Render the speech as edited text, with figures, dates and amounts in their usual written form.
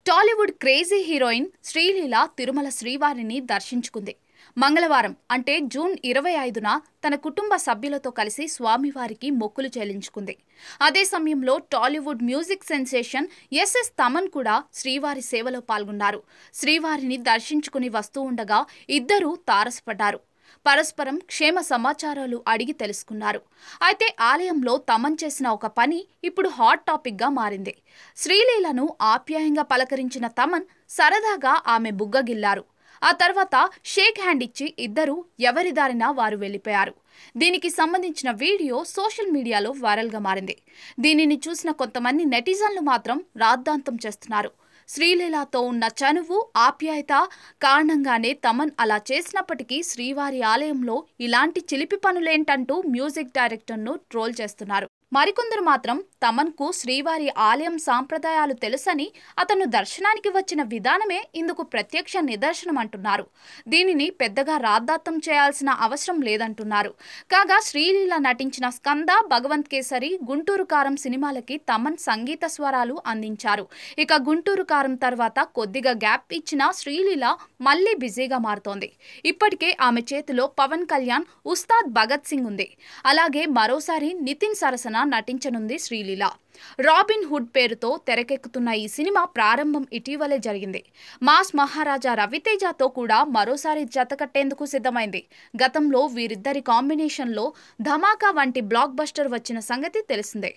Tollywood crazy heroine Sreeleela Tirumala శ్రీవారిని దర్శించుకుంది. మంగళవారం అంటే జూన్ 25న తన కుటుంబ సభ్యులతో కలిసి స్వామివారికి మొక్కులు చెల్లించుకుంది. అదే సమయంలో Tollywood music sensation SS Thaman కూడా శ్రీవారి సేవలో పాల్గొన్నారు. శ్రీవారిని దర్శించుకుని వస్తూ ఉండగా ఇద్దరూ తారసపడ్డారు. పరస్పరం క్షేమ సమాచారాలు అడిగి తెలుసుకున్నారు. అయితే ఆలయంలో తమన్ చేసిన ఒక పని ఇప్పుడు హాట్ టాపిక్ గా మారింది. శ్రీలీలను ఆప్యాయంగా పలకరించిన తమన్ సరదాగా ఆమె బుగ్గగిల్లారు. ఆ తర్వాత షేక్ హ్యాండ్ ఇచ్చి ఇద్దరూ ఎవరి దారిన వారు వెళ్లిపోయారు. దీనికి సంబంధించిన వీడియో సోషల్ మీడియాలో వైరల్ గా మారింది. దీనిని చూసిన కొంతమంది నెటిజన్లు మాత్రం రాద్ధాంతం చేస్తున్నారు. శ్రీలీలతో ఉన్న చనువు, ఆప్యాయత కారణంగానే తమన్ అలా చేసినప్పటికీ శ్రీవారి ఆలయంలో ఇలాంటి చిలిపి పనులేంటంటూ మ్యూజిక్ డైరెక్టర్ను ట్రోల్ చేస్తున్నారు. మరికొందరు మాత్రం తమన్కు శ్రీవారి ఆలయం సాంప్రదాయాలు తెలుసని, అతను దర్శనానికి వచ్చిన విధానమే ఇందుకు ప్రత్యక్ష నిదర్శనం అంటున్నారు. దీనిని పెద్దగా రాద్ధాంతం చేయాల్సిన అవసరం లేదంటున్నారు. కాగా శ్రీలీల నటించిన స్కంద, భగవంత్ కేసరి, గుంటూరు కారం సినిమాలకి తమన్ సంగీత స్వరాలు అందించారు. ఇక గుంటూరు కారం తర్వాత కొద్దిగా గ్యాప్ ఇచ్చిన శ్రీలీల మళ్లీ బిజీగా మారుతోంది. ఇప్పటికే ఆమె చేతిలో పవన్ కళ్యాణ్, ఉస్తాద్ భగత్ సింగ్ ఉంది. అలాగే మరోసారి నితిన్ సరసన నటించనుంది శ్రీలీల. రాబిన్ హుడ్ పేరుతో తెరకెక్కుతున్న ఈ సినిమా ప్రారంభం ఇటీవలే జరిగింది. మాస్ మహారాజా రవితేజతో కూడా మరోసారి జతకట్టేందుకు సిద్ధమైంది. గతంలో వీరిద్దరి కాంబినేషన్లో ధమాకా వంటి బ్లాక్ బస్టర్ వచ్చిన సంగతి తెలిసిందే.